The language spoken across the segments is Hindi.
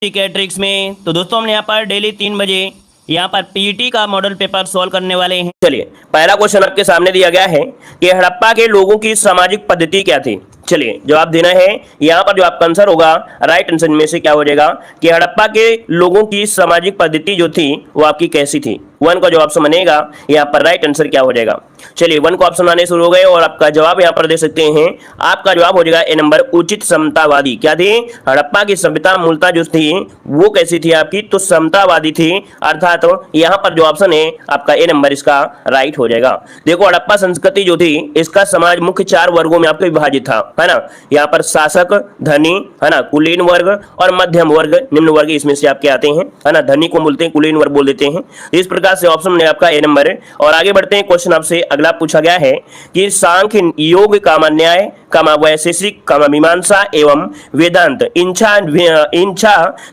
ठीक है ट्रिक्स में। तो दोस्तों हमने यहाँ पर डेली 3 बजे यहाँ पर पीईटी का मॉडल पेपर सॉल्व करने वाले हैं। चलिए पहला क्वेश्चन आपके सामने दिया गया है कि हड़प्पा के लोगों की सामाजिक पद्धति क्या थी। चलिए जवाब देना है। यहाँ पर जो आपका आंसर होगा राइट आंसर में से क्या हो जाएगा कि हड़प्पा के लोगों की सामाजिक पद्धति जो थी वो आपकी कैसी थी। 1 का जो ऑप्शन बनेगा यहाँ पर राइट आंसर क्या हो जाएगा। चलिए 1 का ऑप्शन आने शुरू हो गए और आपका जवाब यहाँ पर दे सकते हैं। आपका जवाब हो जाएगा ए नंबर उचित समतावादी। क्या थी? हड़प्पा की सभ्यता मूलतः जो थी वो कैसी थी आपकी, तो समतावादी थी। अर्थात तो यहाँ पर जो ऑप्शन है आपका ए नंबर इसका राइट हो जाएगा। देखो हड़प्पा संस्कृति जो थी इसका समाज मुख्य 4 वर्गों में आपको विभाजित था, है ना। यहाँ पर शासक, धनी, है ना, कुलीन वर्ग और मध्यम वर्ग, निम्न वर्ग इसमें से आपके आते हैं, है ना। धनी को बोलते हैं, कुलीन वर्ग बोल देते हैं। इस प्रकार से ऑप्शन में आपका ए नंबर है। और आगे बढ़ते हैं, क्वेश्चन आपसे अगला पूछा गया है कि सांख्य, योग, कामा न्याय, कामा वैशेषिक, कामा मीमांसा एवं वेदांत इच्छा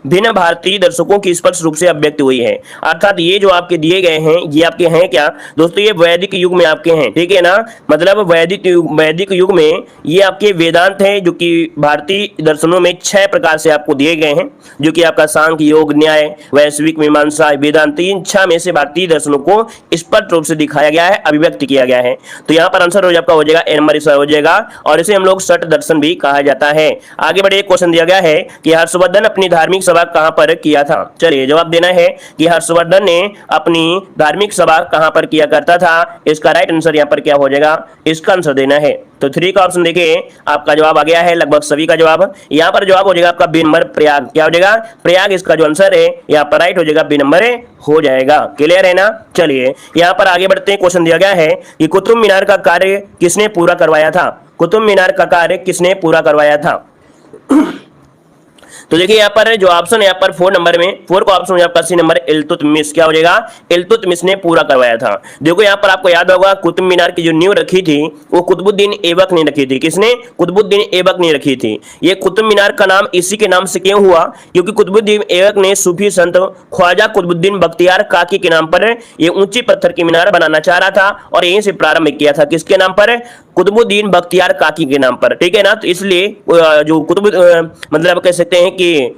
भिन्न भारतीय दर्शकों की स्पष्ट रूप से अभिव्यक्त हुई है। अर्थात ये जो आपके दिए गए हैं ये आपके हैं क्या दोस्तों, ये वैदिक युग में आपके हैं, ठीक है ना। मतलब वैदिक युग में ये आपके वेदांत हैं जो कि भारतीय दर्शनों में 6 प्रकार से आपको दिए गए हैं, जो कि आपका सांख्य, योग, न्याय, वैश्विक, मीमांसा, वेदांत, इन 6 में से भारतीय दर्शनों को स्पष्ट रूप से दिखाया गया है, अभिव्यक्त किया गया है। तो यहाँ पर आंसर आपका हो जाएगा ए नंबर हो जाएगा और इसे हम लोग सठ दर्शन भी कहा जाता है। आगे बढ़े, क्वेश्चन दिया गया है कि हर्षवर्धन अपनी धार्मिक सभा कहां पर किया था। चलिए जवाब देना है कि हर्षवर्धन ने अपनी धार्मिक सभा कहां पर किया करता था। इसका राइट आंसर यहाँ पर क्या हो जाएगा, इसका आंसर देना है। तो 3 का ऑप्शन देखिए आपका जवाब आ गया है, लगभग सभी का जवाब। यहाँ पर जवाब हो जाएगा आपका बी नंबर प्रयाग। क्या हो जाएगा? प्रयाग इसका जो आंसर है यहाँ पर राइट हो जाएगा, बी नंबर हो जाएगा। क्लियर है ना। चलिए यहाँ पर आगे बढ़ते हैं, क्वेश्चन दिया गया है कि कुतुब मीनार का कार्य किसने पूरा करवाया था। कुतुब मीनार का कार्य किसने पूरा करवाया था। तो देखिए यहाँ पर जो ऑप्शन है यहाँ पर 4 नंबर में 4 का ऑप्शन आपका सी नंबर इल्तुतमिश। क्या हो जाएगा? इल्तुतमिश ने पूरा करवाया था। देखो यहाँ पर आपको याद होगा कुतुब मीनार की जो नींव रखी थी वो कुतुबुद्दीन ऐबक ने रखी थी। किसने? कुतुबुद्दीन ऐबक ने रखी थी। ये कुतुब मीनार का नाम इसी के नाम से क्यों हुआ, क्योंकि कुतुबुद्दीन ऐबक ने सूफी संत ख्वाजा कुतुबुद्दीन बख्तियार काकी के नाम पर ये ऊंची पत्थर की मीनार बनाना चाह रहा था और यहीं से प्रारंभ किया था। किसके नाम पर? कुतुबुद्दीन बख्तियार काकी के नाम पर, ठीक है ना। तो इसलिए जो मतलब कह सकते हैं कि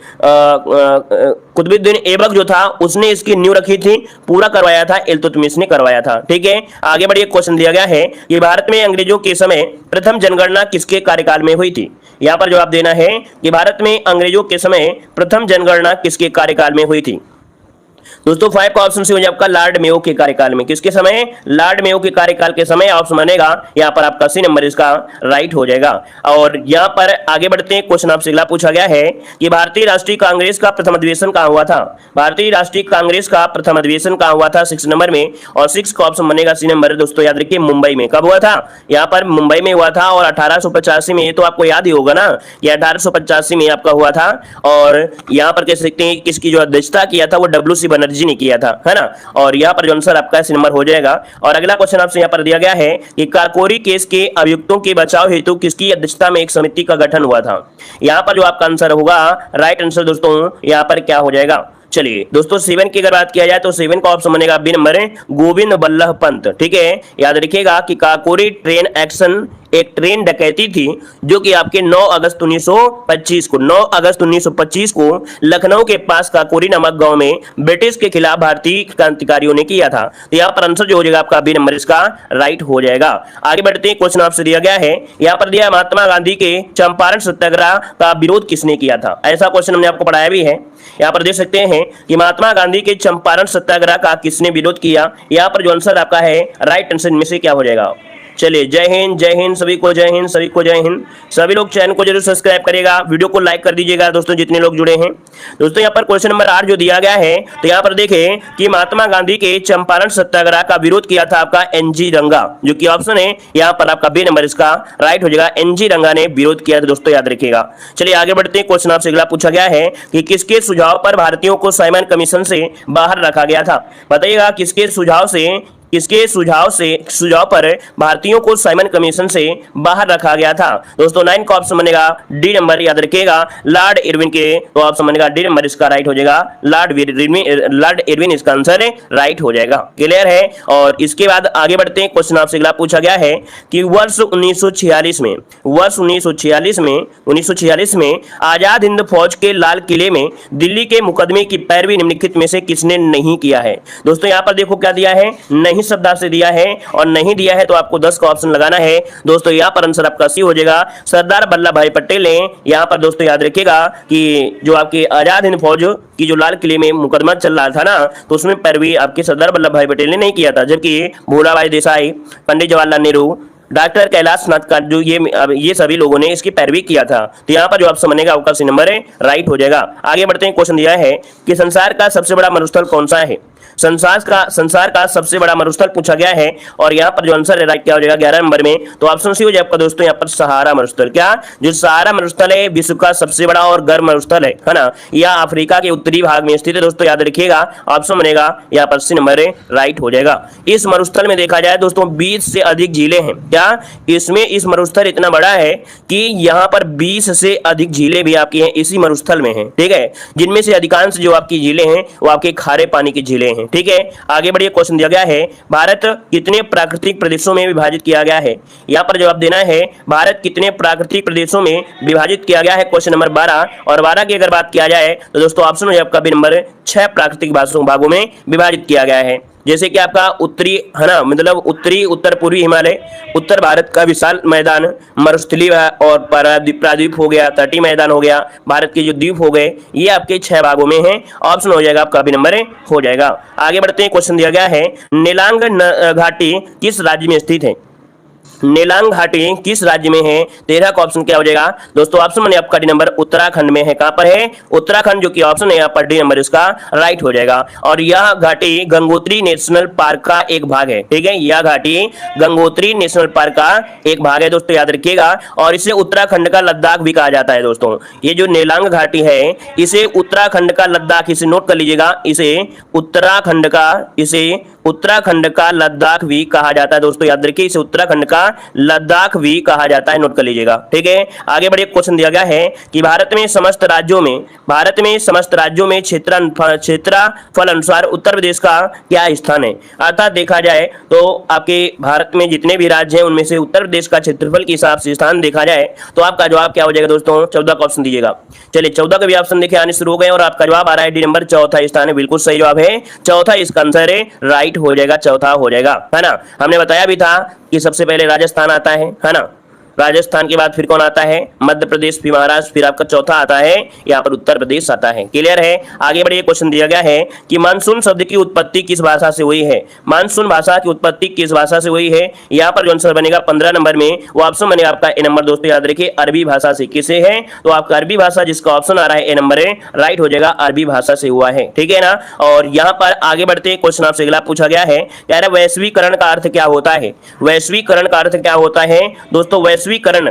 कुतुबुद्दीन ऐबक जो था उसने इसकी नींव रखी थी, पूरा करवाया था इल्तुतमिश ने करवाया था, ठीक है। आगे बढ़िए, क्वेश्चन दिया गया है कि भारत में अंग्रेजों के समय प्रथम जनगणना किसके कार्यकाल में हुई थी। यहां पर जवाब देना है कि भारत में अंग्रेजों के समय प्रथम जनगणना किसके कार्यकाल में हुई थी। दोस्तों 5 का ऑप्शन से हो जाएगा आपका लॉर्ड मेयो के कार्यकाल में। किसके समय? लॉर्ड मेयो के कार्यकाल के समय ऑप्शन बनेगा यहाँ पर आपका सी नंबर इसका राइट हो जाएगा। और यहाँ पर आगे बढ़ते हैं, क्वेश्चन आपसे अगला पूछा गया है कि भारतीय राष्ट्रीय कांग्रेस का प्रथम अधिवेशन कहाँ हुआ था। भारतीय राष्ट्रीय कांग्रेस का प्रथम अधिवेशन कहाँ हुआ था 6 नंबर में, और 6 का ऑप्शन बनेगा सी नंबर। दोस्तों याद रखिए मुंबई में। कब हुआ था? यहाँ पर मुंबई में हुआ था और 1885 में, ये तो आपको याद ही होगा ना, ये 1885 में आपका हुआ था। और यहाँ पर कह सकते हैं किसकी जो अध्यक्षता किया था वो WC बनर्जी ने किया था, है ना। और यहाँ पर जो आंसर आपका सी नंबर हो जाएगा। और अगला क्वेश्चन आपसे यहाँ पर दिया गया है कि काकोरी केस के अभियुक्तों के बचाव हेतु किसकी अध्यक्षता में एक समिति का गठन हुआ था। यहाँ पर जो आपका आंसर होगा राइट आंसर दोस्तों यहाँ पर क्या हो जाएगा। चलिए दोस्तों 7 की अगर बात किया जाए तो 7 का ऑप्शन बनेगा बी नंबर गोविंद बल्लभ पंत, ठीक है। याद रखिएगा कि काकोरी ट्रेन एक्शन एक ट्रेन डकैती थी जो कि आपके 9 अगस्त 1925 को लखनऊ के पास काकोरी नामक गांव में ब्रिटिश के खिलाफ भारतीय क्रांतिकारियों ने किया था। तो यहाँ पर आंसर जो हो जाएगा आपका बी नंबर इसका राइट हो जाएगा। आगे बढ़ते हैं, क्वेश्चन आपसे दिया गया है, यहाँ पर दिया महात्मा गांधी के चंपारण सत्याग्रह का विरोध किसने किया था। ऐसा क्वेश्चन हमने आपको पढ़ाया भी है। यहाँ पर देख सकते हैं कि महात्मा गांधी के चंपारण सत्याग्रह का किसने विरोध किया। यहाँ पर जो आंसर आपका है राइट आंसर में से क्या हो जाएगा। चलिए जय हिंद सभी को, जय हिंद सभी को, जय हिंद। सभी लोग चैनल को जरूर सब्सक्राइब करेगा, वीडियो को लाइक कर दीजिएगा दोस्तों जितने लोग जुड़े हैं। दोस्तों यहाँ पर क्वेश्चन नंबर 8 जो दिया गया है, तो यहाँ पर देखें कि महात्मा गांधी के चंपारण सत्याग्रह का विरोध किया था आपका NG रंगा, जो कि ऑप्शन है यहाँ पर आपका बी नंबर इसका राइट हो जाएगा। NG रंगा ने विरोध किया था दोस्तों, याद रखिएगा। चलिए आगे बढ़ते हैं, क्वेश्चन आपसे अगला पूछा गया है कि किसके सुझाव पर भारतीयों को साइमन कमीशन से बाहर रखा गया था। बताइएगा किसके सुझाव से किसके सुझाव पर भारतीयों को साइमन कमीशन से बाहर रखा गया था? दोस्तों 9 का ऑप्शन बनेगा डी नंबर, याद रखिएगा लॉर्ड इरविन के, तो ऑप्शन बनेगा डी नंबर इसका राइट हो जाएगा। लॉर्ड इरविन इसका आंसर राइट हो जाएगा। क्लियर है। और इसके बाद आगे बढ़ते हैं। क्वेश्चन आपसे अगला पूछा गया है कि वर्ष 1946 में आजाद हिंद फौज के लाल किले में दिल्ली के मुकदमे की पैरवी निम्नलिखित में से किसने नहीं किया है? दोस्तों यहां पर देखो क्या दिया है, नहीं शब्द आपसे दिया है और नहीं दिया है तो आपको 10 का ऑप्शन लगाना है। दोस्तों यहां पर आंसर आपका सी हो जाएगा, सरदार वल्लभ भाई पटेल ने यहां पर दोस्तों याद रखिएगा कि जो आपके आजाद हिंद फौज की जो लाल किले में मुकदमा चल रहा था ना, तो उसमें पैरवी आपके सरदार वल्लभ भाई पटेल ने नहीं किया था, जबकि भूलाभाई देसाई, पंडित जवाहरलाल नेहरू, डॉक्टर कैलाश नाथ का जो ये सभी लोगों ने इसकी पैरवी किया था। तो यहाँ पर जो ऑप्शन बनेगा आपका सी नंबर राइट हो जाएगा। आगे बढ़ते हैं। क्वेश्चन दिया है कि संसार का सबसे बड़ा मरुस्थल कौन सा है? संसार का सबसे बड़ा मरुस्थल पूछा गया है और यहाँ पर जो आंसर है राइट क्या हो जाएगा 11 नंबर में, तो ऑप्शन सी हो जाएगा आपका दोस्तों यहाँ पर सहारा मरुस्थल। क्या जो सहारा मरुस्थल है विश्व का सबसे बड़ा और गर्म मरुस्थल है ना, यह अफ्रीका के उत्तरी भाग में स्थित है। दोस्तों याद रखिएगा ऑप्शन बनेगा यहाँ पर सी नंबर राइट हो जाएगा। इस मरुस्थल में देखा जाए दोस्तों 20 से अधिक झीलें हैं। क्या इसमें इस मरुस्थल इतना बड़ा है कि यहाँ पर 20 से अधिक झीलें भी आपकी हैं इसी मरुस्थल में हैं, ठीक है, जिनमें से अधिकांश जो आपकी झीलें हैं वो आपके खारे पानी की झीलें हैं। ठीक है, आगे बढ़िए। क्वेश्चन दिया गया है भारत कितने प्राकृतिक प्रदेशों में विभाजित किया गया है? यहाँ पर जवाब देना है भारत कितने प्राकृतिक प्रदेशों में विभाजित किया गया है, क्वेश्चन नंबर 12। और 12 की अगर बात किया जाए तो दोस्तों ऑप्शन हो आपका बी नंबर 6 प्राकृतिक भागों में विभाजित किया गया है। जैसे कि आपका उत्तरी है ना, मतलब उत्तरी उत्तर पूर्वी हिमालय, उत्तर भारत का विशाल मैदान, मरुस्थलीय और प्राद्वीप हो गया, तटीय मैदान हो गया, भारत के जो द्वीप हो गए, ये आपके 6 भागों में हैं। ऑप्शन हो जाएगा आपका बी नंबर हो जाएगा। आगे बढ़ते हैं। क्वेश्चन दिया गया है नेलांग घाटी किस राज्य में स्थित है? नेलांग घाटी किस राज्य में है? 13 का ऑप्शन क्या हो जाएगा दोस्तों? ऑप्शन बने आपका डी नंबर उत्तराखंड में है। कहां पर है? उत्तराखंड, जो कि ऑप्शन है यहाँ पर डी नंबर इसका राइट हो जाएगा। और यह घाटी गंगोत्री नेशनल पार्क का एक भाग है। ठीक है, यह घाटी गंगोत्री नेशनल पार्क का एक भाग है दोस्तों, याद रखिएगा। और इसे उत्तराखंड का लद्दाख भी कहा जाता है दोस्तों। ये जो नेलांग घाटी है इसे उत्तराखंड का लद्दाख, इसे नोट कर लीजिएगा, इसे उत्तराखंड का लद्दाख भी कहा जाता है दोस्तों, याद रखिए, इसे उत्तराखंड का लद्दाख भी कहा जाता है, नोट कर लीजिएगा। ठीक है, आगे बढ़िए। क्वेश्चन दिया गया है कि भारत में समस्त राज्यों में क्षेत्रफल अनुसार उत्तर प्रदेश का क्या स्थान है? अर्थात देखा जाए तो आपके भारत में जितने भी राज्य हैं उनमें से उत्तर प्रदेश का क्षेत्रफल के हिसाब से स्थान देखा जाए तो आपका जवाब क्या हो जाएगा दोस्तों? 14 का ऑप्शन दीजिएगा। चलिए 14 का भी ऑप्शन देखे आने शुरू हो गए और आपका जवाब आ रहा है डी नंबर, चौथा स्थान है। बिल्कुल सही जवाब है, चौथा इसका आंसर है, राइट हो जाएगा, चौथा हो जाएगा, है ना। हमने बताया भी था कि सबसे पहले राजस्थान आता है ना, राजस्थान के बाद फिर कौन आता है? मध्य प्रदेश, फिर महाराष्ट्र, फिर आपका चौथा आता है यहाँ पर उत्तर प्रदेश आता है। क्लियर है। आगे बढ़िए। क्वेश्चन दिया गया है कि मानसून शब्द की उत्पत्ति किस भाषा से हुई है? मानसून भाषा की उत्पत्ति किस भाषा से हुई है? यहाँ पर जो आंसर बनेगा 15 नंबर में, वो ऑप्शन बनेगा आपका ए नंबर दोस्तों, याद रखिए, अरबी भाषा से। किसे है? तो आपका अरबी भाषा, जिसका ऑप्शन आ रहा है ए नंबर है, राइट हो जाएगा, अरबी भाषा से हुआ है। ठीक है ना। और यहाँ पर आगे बढ़ते क्वेश्चन आपसे अगला पूछा गया है, कह रहा है वैश्वीकरण का अर्थ क्या होता है? वैश्वीकरण का अर्थ क्या होता है दोस्तों? वैश्वीकरण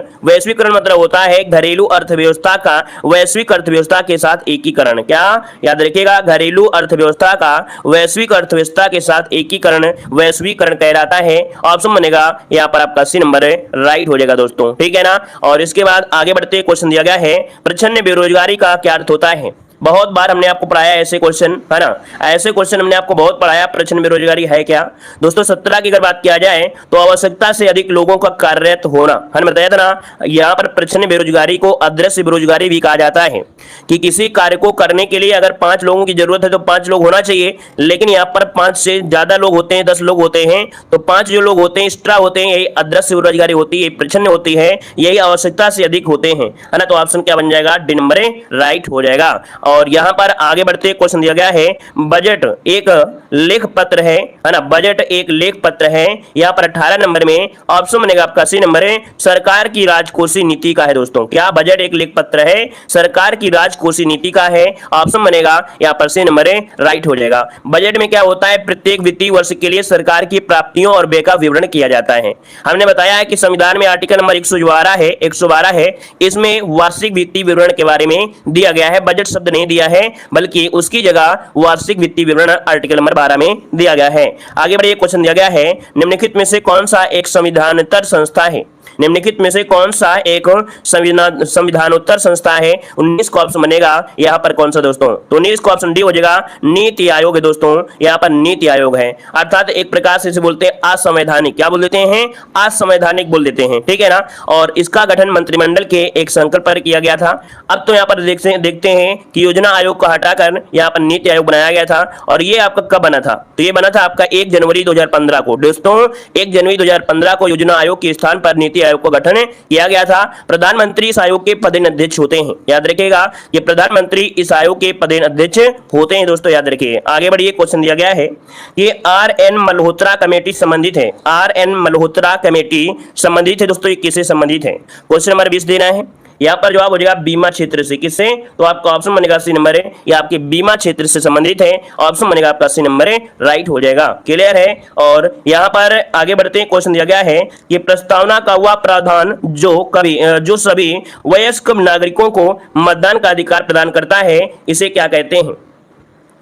मतलब होता है घरेलू अर्थव्यवस्था का वैश्विक अर्थव्यवस्था के साथ एकीकरण। क्या याद रखिएगा? घरेलू अर्थव्यवस्था का वैश्विक अर्थव्यवस्था के साथ एकीकरण वैश्वीकरण कहलाता है। ऑप्शन बनेगा यहाँ पर आपका सी नंबर राइट हो जाएगा दोस्तों। ठीक है ना। और इसके बाद आगे बढ़ते क्वेश्चन दिया गया है प्रच्छन्न बेरोजगारी का क्या अर्थ होता है? बहुत बार हमने आपको पढ़ाया ऐसे क्वेश्चन, है ना, ऐसे क्वेश्चन हमने आपको बहुत पढ़ाया। प्रच्छन्न बेरोजगारी है क्या दोस्तों? 17 की अगर बात किया जाए तो आवश्यकता से अधिक लोगों का कार्यरत होना, हमने बताया था ना। यहाँ पर प्रच्छन्न बेरोजगारी को अदृश्य बेरोजगारी भी कहा जाता है कि किसी कार्य को करने के लिए अगर 5 लोगों की जरूरत है तो 5 लोग होना चाहिए, लेकिन यहाँ पर 5 से ज्यादा लोग होते हैं, 10 लोग होते हैं, तो 5 जो लोग होते हैं एक्स्ट्रा होते हैं, यही अदृश्य बेरोजगारी होती है, प्रच्छन्न होती है, यही आवश्यकता से अधिक होते हैं, है ना। तो ऑप्शन क्या बन जाएगा? डी नंबर राइट हो जाएगा। और यहां पर आगे बढ़ते क्वेश्चन दिया गया है बजट एक लेख पत्र है ना, बजट एक लेख पत्र है। यहां पर 18 नंबर में ऑप्शन बनेगा आपका सी नंबर है, सरकार की राजकोषीय नीति का है दोस्तों। क्या बजट एक लेख पत्र है? सरकार की राजकोषीय नीति का है। ऑप्शन बनेगा यहां पर सी नंबर राइट हो जाएगा। बजट में क्या होता है? प्रत्येक वित्तीय वर्ष के लिए सरकार की प्राप्तियों और व्यय का विवरण किया जाता है। हमने बताया है कि संविधान में आर्टिकल नंबर 112 है, इसमें वार्षिक वित्तीय विवरण के बारे में दिया गया है, बजट शब्द नहीं दिया है, बल्कि उसकी जगह वार्षिक वित्तीय विवरण आर्टिकल नंबर 2012 में दिया गया है। आगे बढ़िए, क्वेश्चन दिया गया है निम्नलिखित में से कौन सा एक संविधानेतर संस्था है। निम्नलिखित में से कौन सा एक संविधानोत्तर संस्था है। 19 का ऑप्शन बनेगा यहाँ पर कौन सा दोस्तों, तो 19 का ऑप्शन डी हो जाएगा नीति आयोग है दोस्तों, यहाँ पर नीति आयोग है। अर्थात एक प्रकार से इसे बोलते हैं असंवैधानिक, क्या बोल देते हैं, असंवैधानिक बोल देते हैं, ठीक है ना। और इसका गठन मंत्रिमंडल के एक संकल्प पर किया गया था। अब तो यहाँ पर देखते हैं कि योजना आयोग को हटाकर यहाँ पर नीति आयोग बनाया गया था। और ये आपका कब बना था, तो ये बना था आपका 1 जनवरी 2015 को दोस्तों। 1 जनवरी 2015 को योजना आयोग के स्थान पर नीति आयोग को गठन किया गया था। प्रधानमंत्री इस आयोग के पदेन अध्यक्ष होते हैं, याद रखिएगा, ये प्रधानमंत्री इस आयोग के पदेन अध्यक्ष होते हैं दोस्तों, याद रखिए। आगे बढ़िए, क्वेश्चन दिया गया है कि आर.एन. मल्होत्रा कमेटी संबंधित है। आर.एन. मल्होत्रा कमेटी संबंधित है दोस्तों, ये किससे संबंधित है, क्वेश्चन नंबर 20 देना है। यहाँ पर जवाब हो जाएगा बीमा क्षेत्र से। किससे, तो आपका ऑप्शन बनेगा सी नंबर है, ये आपके बीमा क्षेत्र से संबंधित है। ऑप्शन बनेगा आपका सी नंबर है, राइट हो जाएगा, क्लियर है। और यहाँ पर आगे बढ़ते हैं, क्वेश्चन दिया गया है कि प्रस्तावना का वह प्रावधान जो सभी वयस्क नागरिकों को मतदान का अधिकार प्रदान करता है, इसे क्या कहते हैं।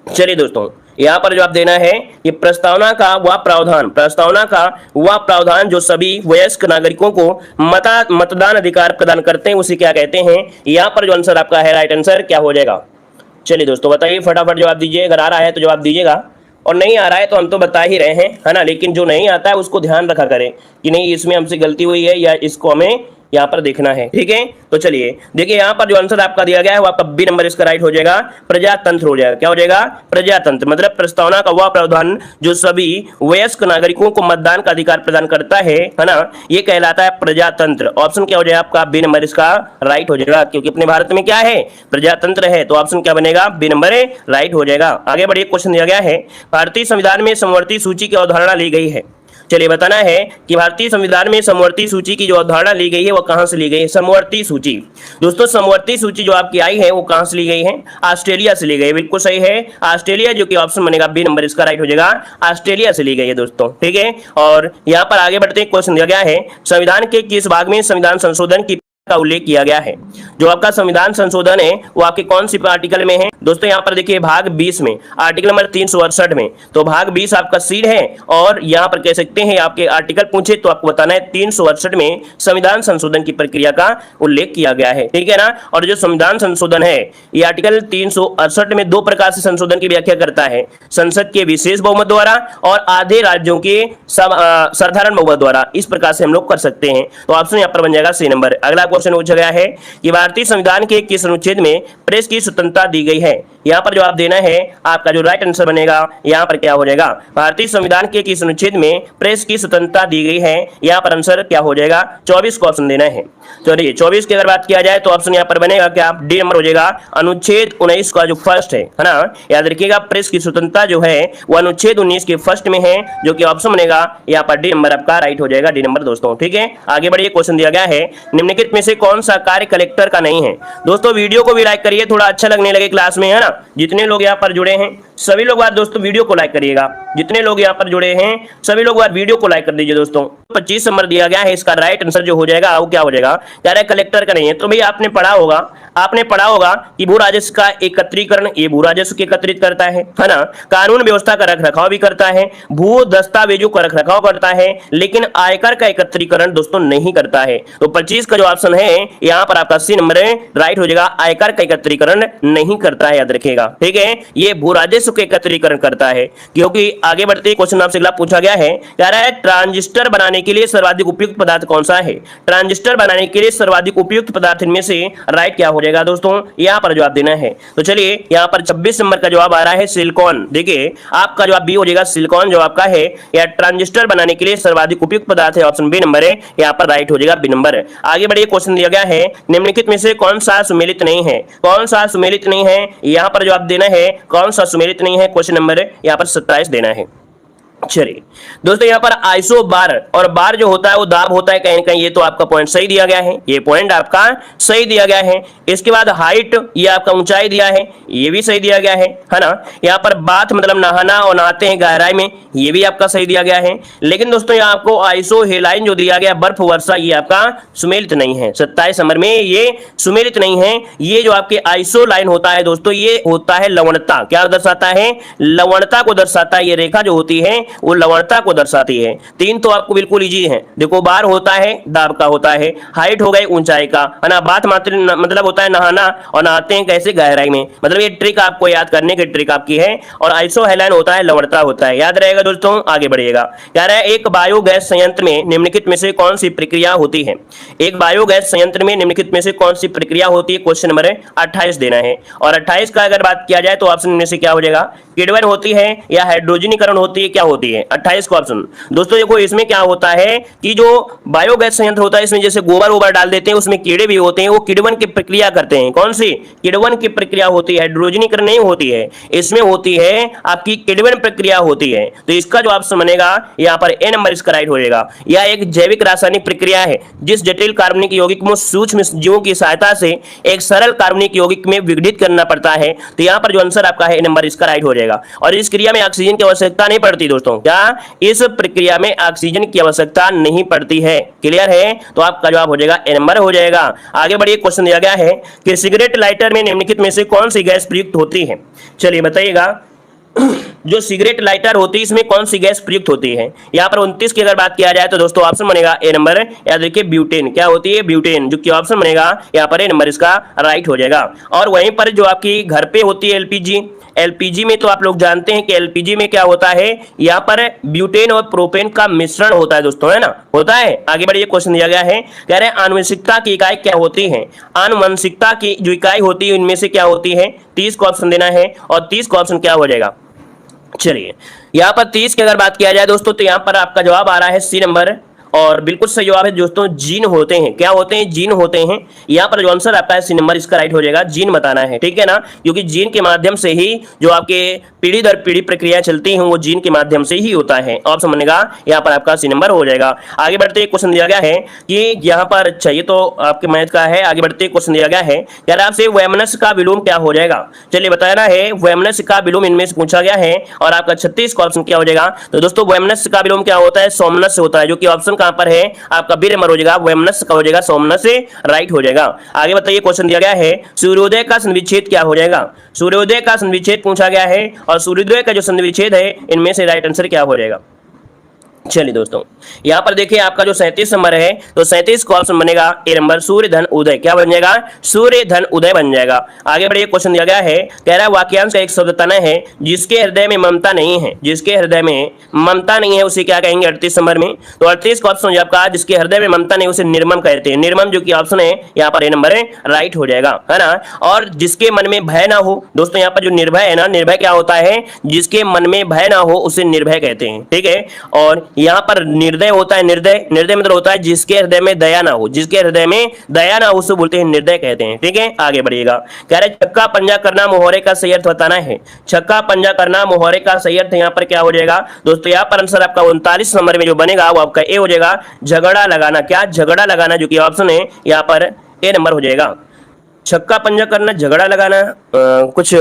चलिए दोस्तों, यहाँ पर जवाब देना है कि प्रस्तावना का वह प्रावधान जो सभी वयस्क नागरिकों को मतदान अधिकार प्रदान करते हैं, उसे क्या कहते हैं। यहाँ पर जो आंसर आपका है, राइट आंसर क्या हो जाएगा। चलिए दोस्तों, बताइए, फटाफट जवाब दीजिए। अगर आ रहा है तो जवाब दीजिएगा, और नहीं आ रहा है तो हम तो बता ही रहे हैं, है ना। लेकिन जो नहीं आता है उसको ध्यान रखा करें कि नहीं इसमें हमसे गलती हुई है या इसको हमें यहाँ पर देखना है, ठीक है। तो चलिए देखिए, यहाँ पर जो आंसर आपका दिया गया है वो आपका बी नंबर इसका राइट हो जाएगा, प्रजातंत्र हो जाएगा। क्या हो जाएगा, प्रजातंत्र। मतलब प्रस्तावना का वह प्रावधान जो सभी वयस्क नागरिकों को मतदान का अधिकार प्रदान करता है ना, ये कहलाता है प्रजातंत्र। ऑप्शन क्या हो जाएगा आपका, बी नंबर इसका राइट हो जाएगा, क्योंकि अपने भारत में क्या है, प्रजातंत्र है। तो ऑप्शन क्या बनेगा, बी नंबर राइट हो जाएगा। आगे बढ़िए, क्वेश्चन दिया गया है भारतीय संविधान में समवर्ती सूची की अवधारणा ली गई है। चलिए बताना है कि भारतीय संविधान में समवर्ती सूची की जो अवधारणा ली गई है वो कहां से ली गई है। समवर्ती सूची दोस्तों, समवर्ती सूची जो आपकी आई है वो कहां से ली गई है, ऑस्ट्रेलिया से ली गई है। बिल्कुल सही है, ऑस्ट्रेलिया, जो कि ऑप्शन बनेगा बी नंबर इसका राइट हो जाएगा, ऑस्ट्रेलिया से ली गई है दोस्तों, ठीक है। और यहां पर आगे बढ़ते हैं, क्वेश्चन दिया गया है संविधान के किस भाग में संविधान संशोधन की का उल्लेख किया गया है। जो आपका संविधान संशोधन है वो आपके कौन सी आर्टिकल में है दोस्तों, यहाँ पर देखिए भाग 20 में, आर्टिकल नंबर 368 में। तो भाग 20 आपका सी है, और यहाँ पर कह सकते हैं आपके आर्टिकल पूछे तो आपको बताना है 368 में संविधान संशोधन की प्रक्रिया का उल्लेख किया गया है, ठीक है ना। और जो संविधान संशोधन है ये आर्टिकल 368 में 2 प्रकार से संशोधन की व्याख्या करता है, संसद के विशेष बहुमत द्वारा और आधे राज्यों के साधारण बहुमत द्वारा। इस प्रकार से हम लोग कर सकते हैं। तो ऑप्शन यहाँ पर बन जाएगा सी नंबर। अगला क्वेश्चन पूछा गया है कि भारतीय संविधान के किस अनुच्छेद में प्रेस की स्वतंत्रता दी गई है। यहाँ पर जवाब देना है, आपका जो राइट आंसर बनेगा यहाँ पर क्या हो जाएगा, भारतीय संविधान के किस अनुच्छेद में प्रेस की स्वतंत्रता दी गई है। यहाँ पर आंसर क्या हो जाएगा, 24 को ऑप्शन देना है। चलिए 24 की अगर बात किया जाए तो ऑप्शन यहाँ पर बनेगा क्या, डी नंबर हो जाएगा, अनुच्छेद 19 का जो फर्स्ट है ना। याद रखिएगा, प्रेस की स्वतंत्रता जो है वो अनुच्छेद 19 के फर्स्ट में है, जो कि ऑप्शन बनेगा यहाँ पर डी नंबर आपका राइट हो जाएगा, डी नंबर दोस्तों, ठीक है। आगे बढ़िए, क्वेश्चन दिया गया है निम्नलिखित में से कौन सा कार्य कलेक्टर का नहीं है। दोस्तों वीडियो को भी लाइक करिए, थोड़ा अच्छा लगने लगे क्लास में, है ना। जितने लोग यहाँ पर जुड़े हैं सभी लोग बात दोस्तों वीडियो को लाइक करिएगा। जितने लोग यहाँ पर जुड़े हैं सभी लोग बात वीडियो को लाइक कर दीजिए दोस्तों। 25 नंबर दिया गया है, इसका राइट आंसर जो हो जाएगा वो क्या हो जाएगा, कह रहा है कलेक्टर का नहीं है। तो भाई आपने पढ़ा होगा कि भू राजस्व का एकत्रीकरण, ये भू राजस्व के एकत्रित करता है ना। कानून व्यवस्था का रखरखाव भी करता है, भू दस्तावेजों का रखरखाव करता है, लेकिन आयकर का एकत्रीकरण दोस्तों नहीं करता है। तो 25 का जो ऑप्शन है यहाँ पर आपका सी नंबर राइट हो जाएगा, आयकर का एकत्रीकरण नहीं करता है, याद रखिएगा, ठीक है। ये भू राजस्व के एकत्रीकरण करता है। क्योंकि आगे बढ़ते क्वेश्चन आपसे अगला पूछा गया है, कह रहा है ट्रांजिस्टर बनाने के लिए सर्वाधिक उपयुक्त पदार्थ कौन सा है। ट्रांजिस्टर बनाने के लिए सर्वाधिक उपयुक्त पदार्थ में से राइट क्या हो जाएगा दोस्तों, यहाँ पर जवाब देना है। तो चलिए यहाँ पर 26 नंबर का जवाब आ रहा है सिलिकॉन। देखिए आपका जवाब बी हो जाएगा, सिलिकॉन जो आपका है या ट्रांजिस्टर बनाने के लिए सर्वाधिक उपयुक्त पदार्थ है, ऑप्शन बी नंबर है, यहाँ पर राइट हो जाएगा, बी नंबर। आगे बढ़िए, क्वेश्चन दिया गया है निम्नलिखित में से कौन सा सुमेलित नहीं है। कौन सा सुमेलित नहीं है, यहाँ पर जवाब देना है कौन सा सुमेलित नहीं है, क्वेश्चन नंबर यहाँ पर 27 देना है। चलिए दोस्तों, यहाँ पर आइसो बार, और बार जो होता है वो दाब होता है कहीं ना कहीं, ये तो आपका पॉइंट सही दिया गया है, ये पॉइंट आपका सही दिया गया है। इसके बाद हाइट, ये आपका ऊंचाई दिया है, ये भी सही दिया गया है ना। यहाँ पर बाथ मतलब नहाना और नहाते हैं गहराई में, ये भी आपका सही दिया गया है। लेकिन दोस्तों यहाँ आपको आइसो हेलाइन जो दिया गया बर्फ वर्षा, ये आपका सुमेलित नहीं है। 27 नंबर में ये सुमेलित नहीं है। ये जो आपके आइसो लाइन होता है दोस्तों, ये होता है लवणता। क्या दर्शाता है? लवणता को दर्शाता है। ये रेखा जो होती है वो लवणता को दर्शाती है। 3 तो आपको बिल्कुल इजी है। देखो, बार होता है दाब का होता है, हाइट हो गई ऊंचाई का, है ना। बात मात्र मतलब होता है नहाना, और नहाते हैं कैसे? गहराई में। मतलब ये ट्रिक आपको याद करने की ट्रिक आपकी है। और आइसो हेलाइन होता है लवणता होता है, याद रहेगा दोस्तों। आगे बढ़िएगा, कह रहा है एक बायोगैस संयंत्र में निम्नलिखित में से कौन सी प्रक्रिया होती है? एक बायोगैस संयंत्र में निम्नलिखित में से कौन सी प्रक्रिया होती है? क्वेश्चन नंबर 28 देना है। और 28 का अगर बात किया जाए तो ऑप्शन में से क्या हो जाएगा? किण्वन होती है या हाइड्रोजनीकरण होती है? क्या होती है? 28 का ऑप्शन। दोस्तों देखो, इसमें क्या होता है कि जो बायोगैस संयंत्र होता है, इसमें जैसे गोबर वोबर डाल देते हैं, उसमें कीड़े भी होते हैं, वो किण्वन की प्रक्रिया करते हैं। कौन सी? किण्वन की प्रक्रिया होती है, हाइड्रोजनीकरण नहीं होती है। इसमें होती है आपकी किण्वन प्रक्रिया होती है। तो इसका जो ऑप्शन बनेगा यहाँ पर ए नंबर इसका राइट हो जाएगा। यह एक जैविक रासायनिक प्रक्रिया है जिस जटिल कार्बनिक यौगिक को सूक्ष्म जीवों की सहायता से एक सरल कार्बनिक यौगिक में विघटित करना पड़ता है। तो यहाँ पर जो आंसर आपका है ए नंबर इसका राइट हो जाएगा। और इस क्रिया में ऑक्सीजन की आवश्यकता नहीं पड़ती दोस्तों। क्या? इस प्रक्रिया में ऑक्सीजन की आवश्यकता नहीं पड़ती है। क्लियर है? तो आपका जवाब हो जाएगा ए नंबर हो जाएगा। आगे बढ़िए, क्वेश्चन दिया गया है कि सिगरेट लाइटर में निम्नलिखित में से कौन सी गैस प्रयुक्त होती है? चलिए बताइएगा। जो सिगरेट लाइटर होती है इसमें कौन सी गैस प्रयुक्त होती है? यहाँ पर 29 की अगर बात किया जाए तो दोस्तों ऑप्शन बनेगा ए नंबर, याद रखिए ब्यूटेन। क्या होती है? ब्यूटेन। जो कि ऑप्शन बनेगा यहाँ पर ए नंबर इसका राइट हो जाएगा। और वहीं पर जो आपकी घर पे होती है एलपीजी, एलपीजी में तो आप लोग जानते हैं कि एलपीजी में क्या होता है, यहाँ पर ब्यूटेन और प्रोपेन का मिश्रण होता है दोस्तों, है ना, होता है। आगे बढ़िए, क्वेश्चन दिया गया है, कह रहे हैं आनुवंशिकता की इकाई क्या होती है? आनुवंशिकता की जो इकाई होती है इनमें से क्या होती है? 30 को ऑप्शन देना है। और 30 का ऑप्शन क्या हो जाएगा? चलिए, यहाँ पर 30 की अगर बात किया जाए दोस्तों तो यहाँ पर आपका जवाब आ रहा है सी नंबर, और बिल्कुल सही जवाब है दोस्तों, जीन होते हैं। क्या होते हैं? जीन होते हैं। यहाँ पर जो आंसर आपका है सी नंबर इसका राइट हो जाएगा। जीन बताना है, ठीक है ना, क्योंकि जीन के माध्यम से ही जो आपके पीढ़ी दर पीढ़ी प्रक्रिया चलती हैं वो जीन के माध्यम से ही होता है। ऑप्शन बनेगा यहाँ पर आपका सी नंबर हो जाएगा। आगे बढ़ते क्वेश्चन दिया गया है कि यहाँ पर, अच्छा ये तो आपके मैथ का है। आगे बढ़ते क्वेश्चन दिया गया है, कह रहा है आपसे वैमनस्य का विलोम क्या हो जाएगा? चलिए बताना है, वैमनस्य का विलोम इनमें से पूछा गया है। और आपका 36 का ऑप्शन क्या हो जाएगा? तो दोस्तों वैमनस्य का विलोम क्या होता है? सोमनस्य होता है, जो कि ऑप्शन कहां पर है आपका बी नंबर हो जाएगा। वैमनस्य का हो जाएगा सोमनस्य, राइट हो जाएगा। आगे बताइए, क्वेश्चन दिया गया है सूर्योदय का संविच्छेद क्या हो जाएगा? सूर्योदय का संविच्छेद पूछा गया है, और सूर्योदय का जो संविच्छेद है इनमें से राइट आंसर क्या हो जाएगा? चलिए दोस्तों, यहाँ पर देखिए आपका जो 37 नंबर है, तो 37 का ऑप्शन बनेगा ए नंबर, सूर्य धन उदय। क्या बन जाएगा? सूर्य धन उदय बन जाएगा। आगे बढ़िए, क्वेश्चन दिया गया है, कह रहा है वाक्यांश का एक शब्द तनय है जिसके हृदय में ममता नहीं है। जिसके हृदय में ममता नहीं है उसे क्या कहेंगे? 38 नंबर में। तो 38 का ऑप्शन आपका जिसके हृदय में ममता नहीं उसे निर्मम कहते हैं। निर्मम जो कि ऑप्शन है यहाँ पर ए नंबर राइट हो जाएगा, है ना। और जिसके मन में भय ना हो दोस्तों, यहाँ पर जो निर्भय है ना, निर्भय क्या होता है? जिसके मन में भय ना हो उसे निर्भय कहते हैं, ठीक है। और यहाँ पर निर्दय होता है, निर्दय, निर्दय मतलब होता है जिसके हृदय में दया ना हो। जिसके हृदय में दया ना हो उसे बोलते हैं निर्दय कहते हैं, ठीक है। आगे बढ़िएगा, कह रहे छक्का पंजा करना मोहरे का सही अर्थ बताना है। छक्का पंजा करना मोहरे का सही अर्थ यहाँ पर क्या हो जाएगा दोस्तों? यहाँ पर आंसर आपका 39 नंबर में जो बनेगा वो आपका ए हो जाएगा, झगड़ा लगाना। क्या? झगड़ा लगाना, जो कि ऑप्शन है यहाँ पर ए नंबर हो जाएगा। छक्का पंजा करना, झगड़ा लगाना कुछ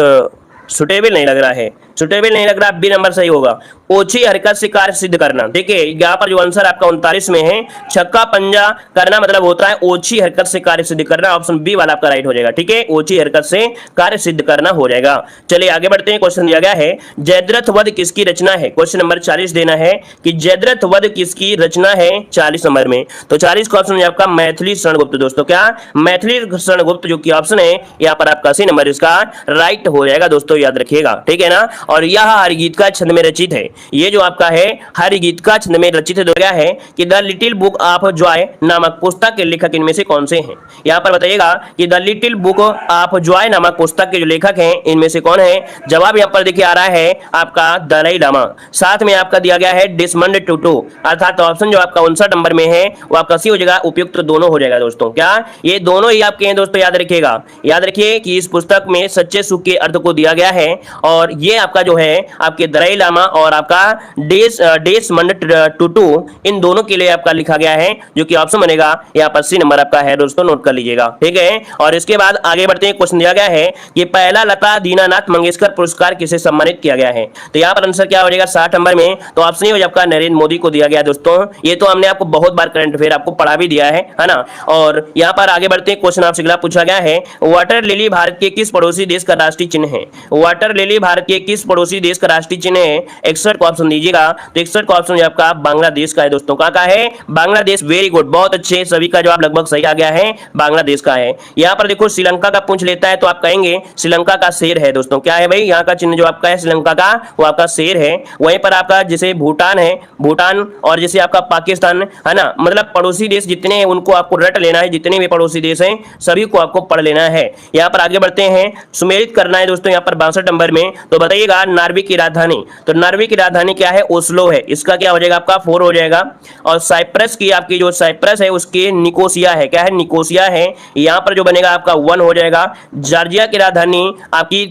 सुटेबल नहीं लग रहा है, सुटेबल नहीं लग रहा, बी नंबर सही होगा। ओछी हरकत से कार्य सिद्ध करना, ठीक है। यहाँ पर जो आंसर आपका 39 में है, छक्का पंजा करना मतलब होता है ओछी हरकत से कार्य सिद्ध करना। ऑप्शन बी वाला आपका राइट हो जाएगा, ठीक है। ओछी हरकत से कार्य सिद्ध करना हो जाएगा। चलिए आगे बढ़ते हैं, क्वेश्चन दिया गया है जयद्रथ वध किसकी रचना है? क्वेश्चन नंबर 40 देना है कि जयद्रथ वध किसकी रचना है 40 नंबर में। तो 40 का ऑप्शन आपका मैथिली शरणगुप्त दोस्तों। क्या? मैथिली शरणगुप्त, जो कि ऑप्शन है यहाँ पर आपका सी नंबर इसका राइट हो जाएगा दोस्तों, याद रखिएगा, ठीक है ना। और यह हरिगीत का छंद में रचित है। ये जो आपका है हरिगीत का छंद में रचित है है कि the little book of Joy नामक पुस्तक के लेखक इनमें से कौन से हैं? यहाँ पर बताइएगा कि the little book of Joy नामक पुस्तक के जो लेखक हैं इनमें से कौन है? जवाब यहाँ पर देखिए आ रहा है आपका दलाई लामा। साथ में आपका दिया गया है डिसमंड टूटू, अर्थात ऑप्शन जो आपका 59 नंबर में है वो आपका सी हो जाएगा, उपयुक्त दोनों हो जाएगा दोस्तों। क्या? ये दोनों ही आपके हैं दोस्तों, याद रखिएगा। याद रखिए कि इस पुस्तक में सच्चे सुख के अर्थ को दिया गया है, और ये आपका जो है आपके दलाई लामा और आपके आपका डेसमंड टुटू, इन दोनों के लिए आपका लिखा गया है, जो कि ऑप्शन बनेगा यहाँ पर सी नंबर आपका है दोस्तों, नोट कर लीजिएगा। ठीक है, और इसके बाद आगे बढ़ते हैं, क्वेश्चन दिया गया है कि पहला लता दीनानाथ मंगेशकर पुरस्कार किसे सम्मानित किया गया है। तो यहाँ पर आंसर क्या हो जाएगा 60 नंबर में, तो ऑप्शन ही हो आपका नरेंद्र मोदी को दिया गया दोस्तों। ये तो हमने आपको बहुत बार करंट अफेयर आपको पढ़ा भी दिया है ना। और यहाँ पर आगे बढ़ते हैं, क्वेश्चन आपसे अगला पूछा गया है, वाटर लिली भारत के किस पड़ोसी देश का राष्ट्रीय चिन्ह है। वाटर लिली भारत के किस पड़ोसी देश का राष्ट्रीय चिन्ह है। 61 को ऑप्शन दीजिएगा, तो 61 का ऑप्शन आपका बांग्लादेश का है दोस्तों। कहाँ का है, बांग्लादेश। वेरी गुड, बहुत अच्छे, सभी का जवाब लगभग सही आ गया है, बांग्लादेश का है। यहाँ पर देखो श्रीलंका का पूछ लेता है तो आप कहेंगे श्रीलंका का शेर है दोस्तों। क्या है भाई, यहाँ का चिन्ह जो आपका है श्रीलंका का, वो आपका शेर है। वहीं पर आपका जैसे भूटान है, भूटान, और जैसे आपका पाकिस्तान है ना, मतलब पड़ोसी देश जितने हैं उनको आपको रट लेना है, जितने भी पड़ोसी देश हैं सभी को आपको पढ़ लेना है। यहाँ पर आगे बढ़ते हैं, सुमेलित करना है दोस्तों यहाँ पर 62 नंबर में। तो बताइएगा नॉर्वे की राजधानी, तो नॉर्वे की राजधानी क्या है, ओस्लो है। इसका क्या हो जाएगा आपका 4 हो जाएगा। और साइप्रस की आपकी जो साइप्रस है उसकी निकोसिया है, क्या है, निकोसिया है। यहाँ पर जो बनेगा आपका 1 हो जाएगा। जॉर्जिया की राजधानी आपकी